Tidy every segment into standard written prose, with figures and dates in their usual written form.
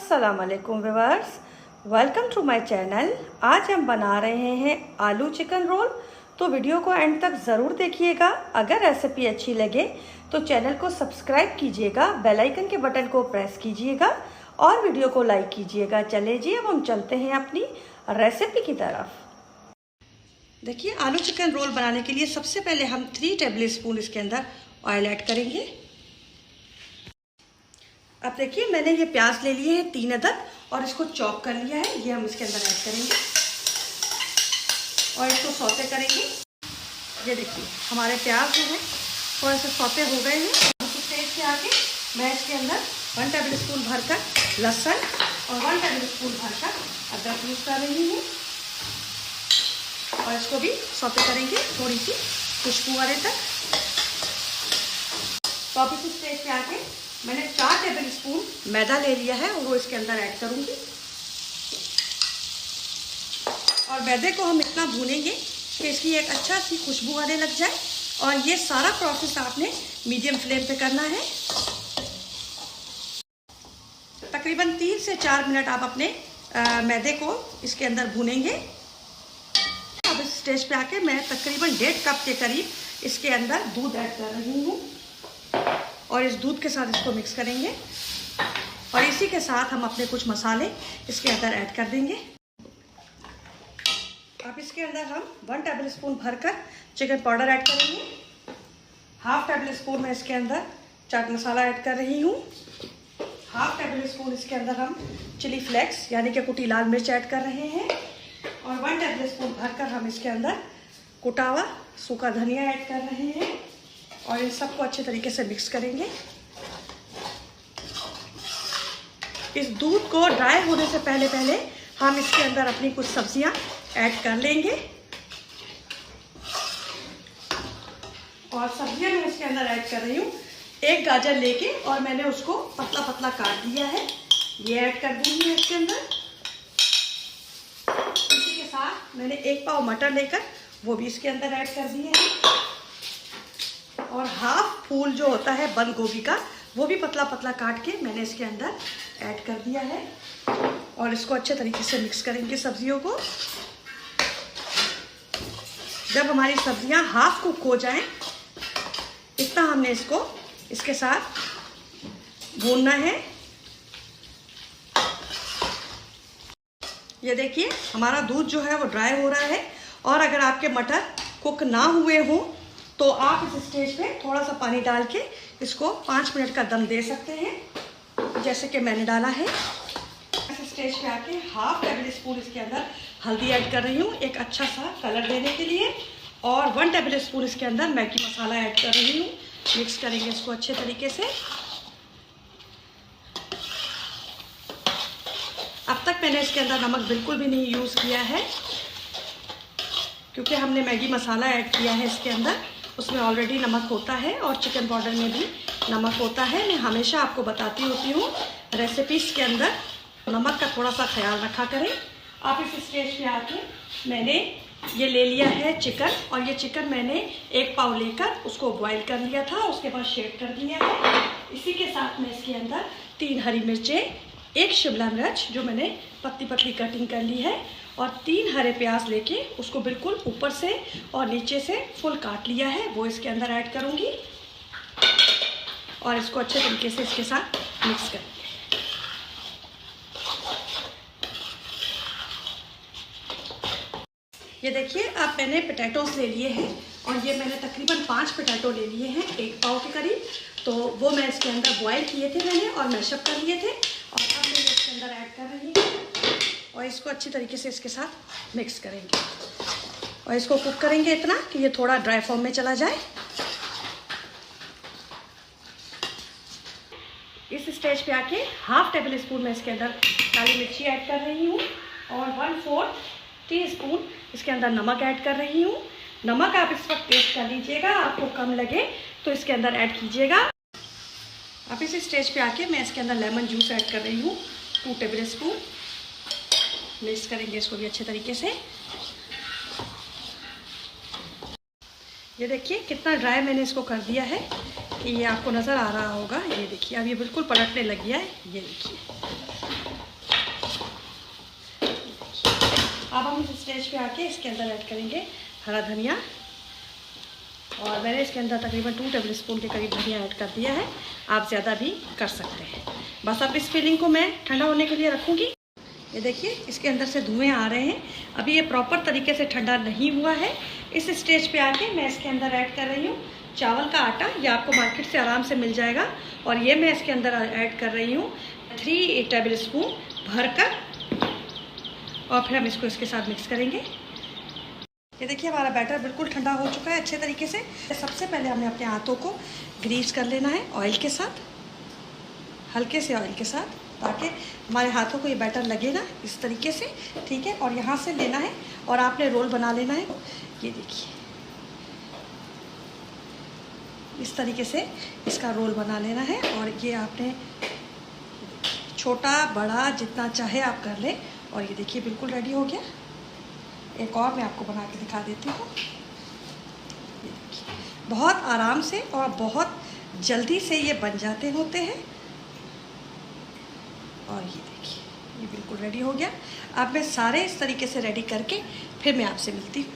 अस्सलाम वालेकुम viewers, welcome to my channel. आज हम बना रहे हैं आलू चिकन रोल। तो वीडियो को एंड तक ज़रूर देखिएगा। अगर रेसिपी अच्छी लगे तो चैनल को सब्सक्राइब कीजिएगा, बेल आइकन के बटन को प्रेस कीजिएगा और वीडियो को लाइक कीजिएगा। चले जी, अब हम चलते हैं अपनी रेसिपी की तरफ। देखिए, आलू चिकन रोल बनाने के लिए सबसे पहले हम 3 टेबल स्पून इसके अंदर ऑयल ऐड करेंगे। अब देखिए, मैंने ये प्याज ले लिए हैं 3 अदद और इसको चॉप कर लिया है। ये हम इसके अंदर ऐड करेंगे और इसको सौते करेंगे। ये देखिए, हमारे प्याज जो है थोड़े से सौते हो गए हैं। इस स्टेज पे आके मैं इसके अंदर 1 टेबल स्पून भरकर लहसुन और 1 टेबल स्पून भरकर अदरक यूज़ कर रही हूँ और इसको भी सौते करेंगे थोड़ी सी खुशबू आने तक। तो अब इस स्टेज पे आके मैंने 4 टेबल स्पून मैदा ले लिया है और वो इसके अंदर ऐड करूंगी। और मैदे को हम इतना भूनेंगे कि इसकी एक अच्छा सी खुशबू आने लग जाए। और ये सारा प्रोसेस आपने मीडियम फ्लेम पे करना है। तकरीबन 3 से 4 मिनट आप अपने मैदे को इसके अंदर भूनेंगे। अब इस स्टेज पे आके मैं तकरीबन 1.5 कप के करीब इसके अंदर दूध ऐड कर रही हूँ और इस दूध के साथ इसको मिक्स करेंगे। और इसी के साथ हम अपने कुछ मसाले इसके अंदर ऐड कर देंगे। अब इसके अंदर हम 1 टेबल स्पून भरकर चिकन पाउडर ऐड करेंगे। 1/2 टेबल स्पून मैं इसके अंदर चाट मसाला ऐड कर रही हूँ। 1/2 टेबल स्पून इसके अंदर हम चिली फ्लेक्स यानी कि कुटी लाल मिर्च ऐड कर रहे हैं। और 1 टेबल स्पून भरकर हम इसके अंदर कुटा हुआ सूखा धनिया ऐड कर रहे हैं और इन सबको अच्छे तरीके से मिक्स करेंगे। इस दूध को ड्राई होने से पहले हम इसके अंदर अपनी कुछ सब्जियां ऐड कर लेंगे। और सब्जियां मैं इसके अंदर ऐड कर रही हूँ। 1 गाजर लेके और मैंने उसको पतला पतला काट दिया है, ये ऐड कर दूंगी इसके अंदर। इसी के साथ मैंने 1 पाव मटर लेकर वो भी इसके अंदर ऐड कर दिए हैं। और 1/2 फूल जो होता है बंद गोभी का, वो भी पतला पतला काट के मैंने इसके अंदर ऐड कर दिया है। और इसको अच्छे तरीके से मिक्स करेंगे सब्जियों को। जब हमारी सब्जियां हाफ कुक हो जाएं, इतना हमने इसको इसके साथ भूनना है। ये देखिए, हमारा दूध जो है वो ड्राई हो रहा है। और अगर आपके मटर कुक ना हुए हो तो आप इस स्टेज पे थोड़ा सा पानी डाल के इसको 5 मिनट का दम दे सकते हैं, जैसे कि मैंने डाला है। इस स्टेज पे आके 1/2 टेबल स्पून इसके अंदर हल्दी ऐड कर रही हूँ एक अच्छा सा कलर देने के लिए। और 1 टेबल स्पून इसके अंदर मैगी मसाला ऐड कर रही हूँ। मिक्स करेंगे इसको अच्छे तरीके से। अब तक मैंने इसके अंदर नमक बिल्कुल भी नहीं यूज़ किया है, क्योंकि हमने मैगी मसाला ऐड किया है इसके अंदर, उसमें ऑलरेडी नमक होता है और चिकन पाउडर में भी नमक होता है। मैं हमेशा आपको बताती होती हूँ रेसिपीज़ के अंदर नमक का थोड़ा सा ख्याल रखा करें। आप इस स्टेज पे आके मैंने ये ले लिया है चिकन, और ये चिकन मैंने 1 पाव लेकर उसको बॉईल कर लिया था, उसके बाद शेक कर दिया है। इसी के साथ मैं इसके अंदर 3 हरी मिर्चें, 1 शिमला मिर्च जो मैंने पतली पतली कटिंग कर ली है, और 3 हरे प्याज लेके उसको बिल्कुल ऊपर से और नीचे से फुल काट लिया है, वो इसके अंदर ऐड करूँगी। और इसको अच्छे तरीके से इसके साथ मिक्स करेंगे। ये देखिए, अब मैंने पोटैटोस ले लिए हैं और ये मैंने तकरीबन 5 पोटैटो ले लिए हैं 1 पाव के करीब। तो वो मैं इसके अंदर बॉईल किए थे मैंने और मैशअप कर लिए थे, और अब मैं इसके अंदर ऐड कर रही हूँ और इसको अच्छी तरीके से इसके साथ मिक्स करेंगे। और इसको कुक करेंगे इतना कि ये थोड़ा ड्राई फॉर्म में चला जाए। इस स्टेज पे आके 1/2 टेबल स्पून मैं इसके अंदर काली मिर्ची ऐड कर रही हूँ और 1/4 टीस्पून इसके अंदर नमक ऐड कर रही हूँ। नमक आप इस वक्त टेस्ट कर लीजिएगा, आपको कम लगे तो इसके अंदर ऐड कीजिएगा। अब इस स्टेज पे आके मैं इसके अंदर लेमन जूस ऐड कर रही हूँ 2 टेबल स्पून। मिक्स करेंगे इसको भी अच्छे तरीके से। ये देखिए कितना ड्राई मैंने इसको कर दिया है, कि ये आपको नज़र आ रहा होगा। ये देखिए अब ये बिल्कुल पलटने लग गया है। ये देखिए अब हम इस स्टेज पे आके इसके अंदर ऐड करेंगे हरा धनिया, और मैंने इसके अंदर तकरीबन 2 टेबल स्पून के करीब धनिया ऐड कर दिया है। आप ज़्यादा भी कर सकते हैं। बस अब इस फिलिंग को मैं ठंडा होने के लिए रखूँगी। ये देखिए इसके अंदर से धुएँ आ रहे हैं। अभी ये प्रॉपर तरीके से ठंडा नहीं हुआ है। इस स्टेज पे आके मैं इसके अंदर ऐड कर रही हूँ चावल का आटा। ये आपको मार्केट से आराम से मिल जाएगा, और ये मैं इसके अंदर ऐड कर रही हूँ 3 टेबल स्पून भर कर, और फिर हम इसको इसके साथ मिक्स करेंगे। ये देखिए हमारा बैटर बिल्कुल ठंडा हो चुका है अच्छे तरीके से। सबसे पहले हमें अपने हाथों को ग्रीस कर लेना है ऑयल के साथ, हल्के से ऑयल के साथ, ताकि हमारे हाथों को ये बैटर लगे ना, इस तरीके से, ठीक है। और यहाँ से लेना है और आपने रोल बना लेना है। ये देखिए इस तरीके से इसका रोल बना लेना है, और ये आपने छोटा बड़ा जितना चाहे आप कर लें। और ये देखिए बिल्कुल रेडी हो गया। एक और मैं आपको बना के दिखा देती हूँ। बहुत आराम से और बहुत जल्दी से ये बन जाते होते हैं। और ये देखिए ये बिल्कुल रेडी हो गया। अब मैं सारे इस तरीके से रेडी करके फिर मैं आपसे मिलती हूँ।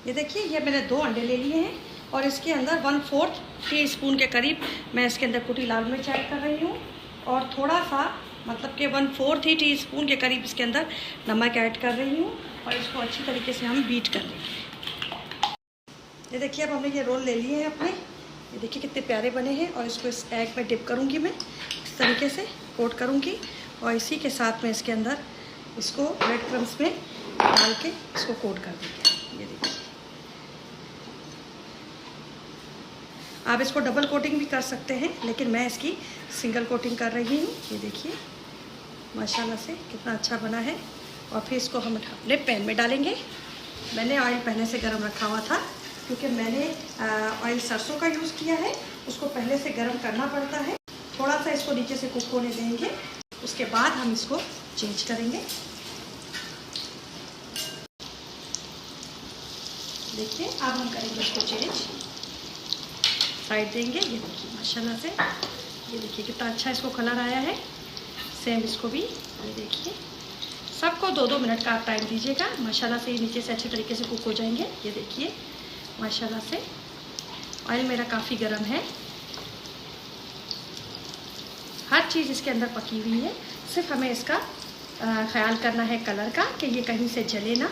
ये देखिए ये मैंने 2 अंडे ले लिए हैं, और इसके अंदर 1/4 टीस्पून के करीब मैं इसके अंदर कुटी लाल मिर्च ऐड कर रही हूँ, और थोड़ा सा मतलब कि 1/4 टीस्पून के करीब इसके अंदर नमक ऐड कर रही हूँ, और इसको अच्छी तरीके से हम बीट कर लेंगे। ये देखिए अब हमने ये रोल ले लिए हैं अपने। ये देखिए कितने प्यारे बने हैं, और इसको इस एग में डिप करूँगी मैं, इस तरीके से कोट करूँगी, और इसी के साथ में इसके अंदर इसको ब्रेड क्रम्स में डाल के इसको कोट कर देंगे। ये देखिए आप इसको डबल कोटिंग भी कर सकते हैं, लेकिन मैं इसकी सिंगल कोटिंग कर रही हूँ। ये देखिए माशाल्लाह से कितना अच्छा बना है। और फिर इसको हम अपने पैन में डालेंगे। मैंने ऑयल पहले से गर्म रखा हुआ था, क्योंकि मैंने ऑयल सरसों का यूज़ किया है, उसको पहले से गर्म करना पड़ता है। थोड़ा सा इसको नीचे से कुक होने देंगे, उसके बाद हम इसको चेंज करेंगे। देखिए अब हम करेंगे इसको चेंज, साइड देंगे। ये देखिए माशाल्लाह से, ये देखिए कितना अच्छा इसको कलर आया है। सेम इसको भी ये देखिए, सबको 2-2 मिनट का आप टाइम दीजिएगा। माशाल्लाह से ये नीचे से अच्छे तरीके से कुक हो जाएंगे। ये देखिए माशाल्लाह से ऑयल मेरा काफ़ी गर्म है। हर चीज़ इसके अंदर पकी हुई है। सिर्फ हमें इसका ख्याल करना है कलर का, कि ये कहीं से जले ना।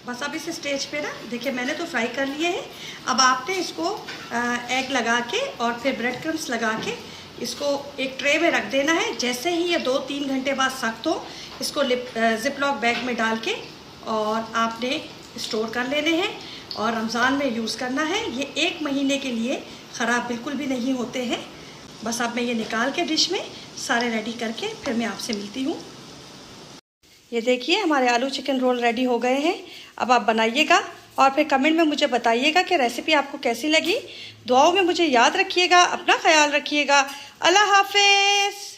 बस अब इस स्टेज पे ना देखिए मैंने तो फ्राई कर लिए हैं। अब आपने इसको एग लगा के और फिर ब्रेड क्रम्स लगा के इसको एक ट्रे में रख देना है। जैसे ही ये 2-3 घंटे बाद सख्त हो, इसको जिप लॉक बैग में डाल के और आपने स्टोर कर लेने हैं, और रमज़ान में यूज़ करना है। ये 1 महीने के लिए ख़राब बिल्कुल भी नहीं होते हैं। बस अब मैं ये निकाल के डिश में सारे रेडी करके फिर मैं आपसे मिलती हूँ। ये देखिए हमारे आलू चिकन रोल रेडी हो गए हैं। अब आप बनाइएगा और फिर कमेंट में मुझे बताइएगा कि रेसिपी आपको कैसी लगी। दुआओं में मुझे याद रखिएगा, अपना ख्याल रखिएगा। अल्लाह हाफिज़।